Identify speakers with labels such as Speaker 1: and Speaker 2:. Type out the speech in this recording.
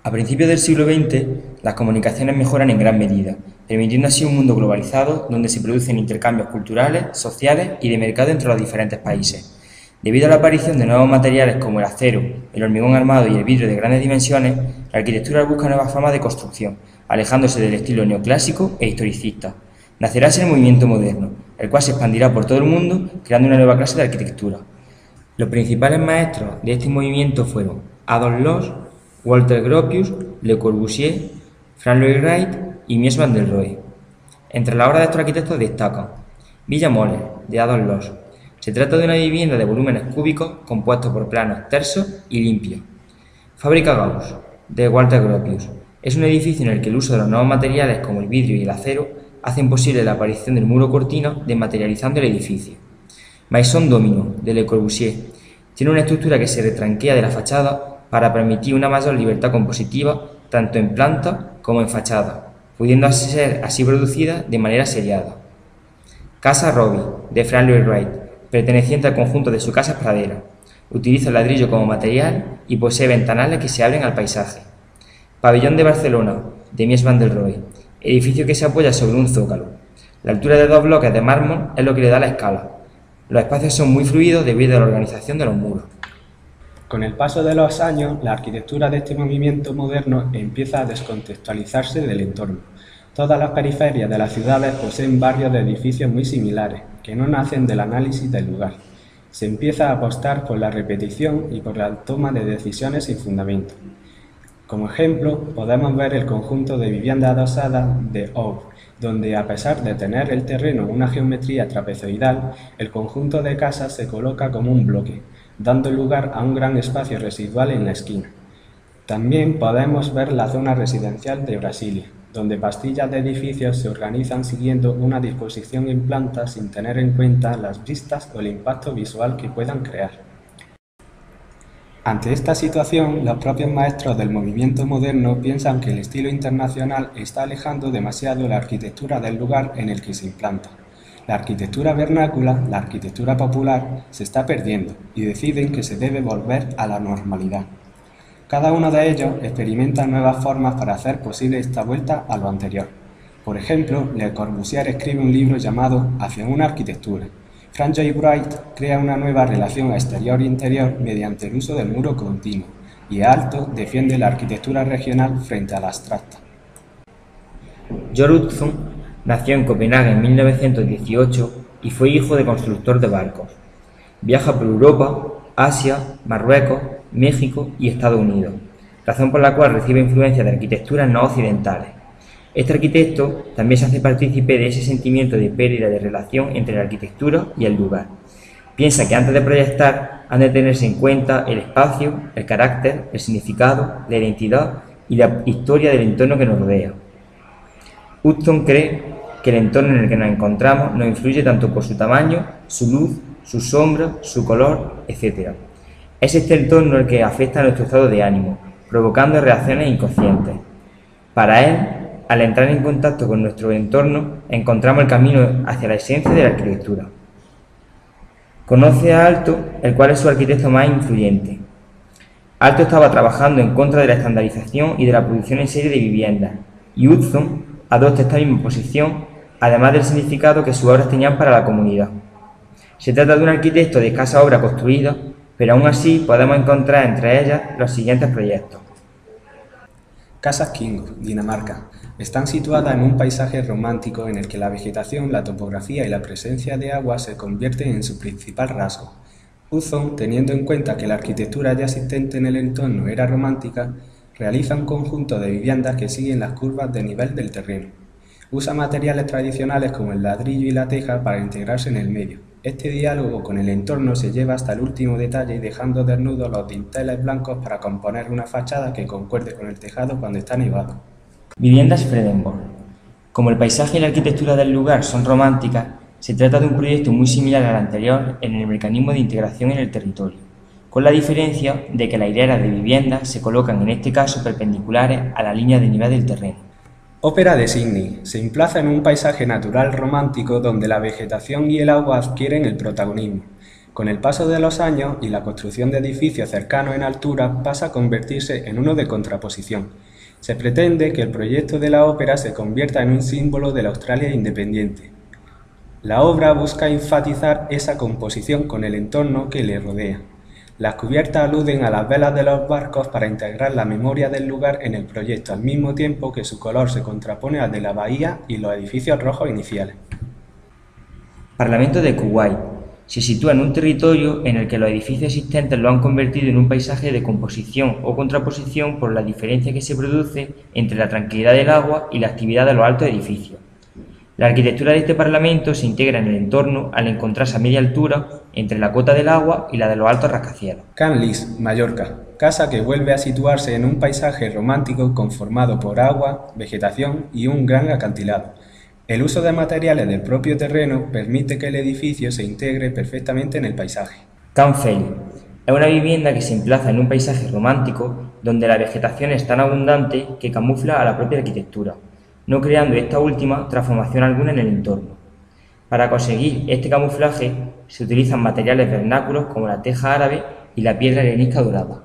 Speaker 1: A principios del siglo XX, las comunicaciones mejoran en gran medida, permitiendo así un mundo globalizado donde se producen intercambios culturales, sociales y de mercado entre los diferentes países. Debido a la aparición de nuevos materiales como el acero, el hormigón armado y el vidrio de grandes dimensiones, la arquitectura busca nuevas formas de construcción, alejándose del estilo neoclásico e historicista. Nacerá así el movimiento moderno, el cual se expandirá por todo el mundo, creando una nueva clase de arquitectura. Los principales maestros de este movimiento fueron Adolf Loos, Walter Gropius, Le Corbusier, Frank Lloyd Wright y Mies van der Rohe. Entre las obras de estos arquitectos destacan Villa Möller, de Adolf Loos. Se trata de una vivienda de volúmenes cúbicos compuestos por planos tersos y limpios. Fábrica Gauss, de Walter Gropius. Es un edificio en el que el uso de los nuevos materiales como el vidrio y el acero hacen posible la aparición del muro cortina desmaterializando el edificio. Maison Domino, de Le Corbusier. Tiene una estructura que se retranquea de la fachada para permitir una mayor libertad compositiva tanto en planta como en fachada, pudiendo ser así producida de manera seriada. Casa Robbie, de Frank Lloyd Wright, perteneciente al conjunto de su casa Pradera. Utiliza el ladrillo como material y posee ventanales que se abren al paisaje. Pabellón de Barcelona, de Mies van der Rohe, edificio que se apoya sobre un zócalo. La altura de 2 bloques de mármol es lo que le da la escala. Los espacios son muy fluidos debido a la organización de los muros.
Speaker 2: Con el paso de los años, la arquitectura de este movimiento moderno empieza a descontextualizarse del entorno. Todas las periferias de las ciudades poseen barrios de edificios muy similares, que no nacen del análisis del lugar. Se empieza a apostar por la repetición y por la toma de decisiones sin fundamento. Como ejemplo, podemos ver el conjunto de viviendas adosadas de Howe, donde a pesar de tener el terreno una geometría trapezoidal, el conjunto de casas se coloca como un bloque, dando lugar a un gran espacio residual en la esquina. También podemos ver la zona residencial de Brasilia, donde pastillas de edificios se organizan siguiendo una disposición en planta sin tener en cuenta las vistas o el impacto visual que puedan crear. Ante esta situación, los propios maestros del movimiento moderno piensan que el estilo internacional está alejando demasiado la arquitectura del lugar en el que se implanta. La arquitectura vernácula, la arquitectura popular, se está perdiendo y deciden que se debe volver a la normalidad. Cada uno de ellos experimenta nuevas formas para hacer posible esta vuelta a lo anterior. Por ejemplo, Le Corbusier escribe un libro llamado Hacia una arquitectura. Frank Lloyd Wright crea una nueva relación exterior-interior mediante el uso del muro continuo, y Aalto defiende la arquitectura regional frente a la abstracta.
Speaker 1: Georg Utzon nació en Copenhague en 1918 y fue hijo de constructor de barcos. Viaja por Europa, Asia, Marruecos, México y Estados Unidos, razón por la cual recibe influencias de arquitecturas no occidentales. Este arquitecto también se hace partícipe de ese sentimiento de pérdida de relación entre la arquitectura y el lugar. Piensa que antes de proyectar han de tenerse en cuenta el espacio, el carácter, el significado, la identidad y la historia del entorno que nos rodea. Utzon cree que el entorno en el que nos encontramos nos influye tanto por su tamaño, su luz, su sombra, su color, etc. Es este entorno el que afecta a nuestro estado de ánimo, provocando reacciones inconscientes. Para él, al entrar en contacto con nuestro entorno, encontramos el camino hacia la esencia de la arquitectura. Conoce a Aalto, el cual es su arquitecto más influyente. Aalto estaba trabajando en contra de la estandarización y de la producción en serie de viviendas, y Utzon adopta esta misma posición, además del significado que sus obras tenían para la comunidad. Se trata de un arquitecto de escasa obra construida, pero aún así podemos encontrar entre ellas los siguientes proyectos.
Speaker 2: Casas Kingo, Dinamarca. Están situadas en un paisaje romántico en el que la vegetación, la topografía y la presencia de agua se convierten en su principal rasgo. Utzon, teniendo en cuenta que la arquitectura ya existente en el entorno era romántica, realiza un conjunto de viviendas que siguen las curvas de nivel del terreno. Usa materiales tradicionales como el ladrillo y la teja para integrarse en el medio. Este diálogo con el entorno se lleva hasta el último detalle, dejando desnudos los dinteles blancos para componer una fachada que concuerde con el tejado cuando está nevado.
Speaker 1: Viviendas Fredenborg. Como el paisaje y la arquitectura del lugar son románticas, se trata de un proyecto muy similar al anterior en el mecanismo de integración en el territorio, con la diferencia de que las hileras de viviendas se colocan en este caso perpendiculares a la línea de nivel del terreno.
Speaker 2: Ópera de Sydney se emplaza en un paisaje natural romántico donde la vegetación y el agua adquieren el protagonismo. Con el paso de los años y la construcción de edificios cercanos en altura pasa a convertirse en uno de contraposición. Se pretende que el proyecto de la ópera se convierta en un símbolo de la Australia independiente. La obra busca enfatizar esa composición con el entorno que le rodea. Las cubiertas aluden a las velas de los barcos para integrar la memoria del lugar en el proyecto, al mismo tiempo que su color se contrapone al de la bahía y los edificios rojos iniciales.
Speaker 1: Parlamento de Kuwait. Se sitúa en un territorio en el que los edificios existentes lo han convertido en un paisaje de composición o contraposición por la diferencia que se produce entre la tranquilidad del agua y la actividad de los altos edificios. La arquitectura de este parlamento se integra en el entorno al encontrarse a media altura entre la cota del agua y la de los altos rascacielos.
Speaker 2: Can Lis, Mallorca, casa que vuelve a situarse en un paisaje romántico conformado por agua, vegetación y un gran acantilado. El uso de materiales del propio terreno permite que el edificio se integre perfectamente en el paisaje.
Speaker 1: Can Feli es una vivienda que se emplaza en un paisaje romántico donde la vegetación es tan abundante que camufla a la propia arquitectura, no creando esta última transformación alguna en el entorno. Para conseguir este camuflaje se utilizan materiales vernáculos como la teja árabe y la piedra arenisca dorada.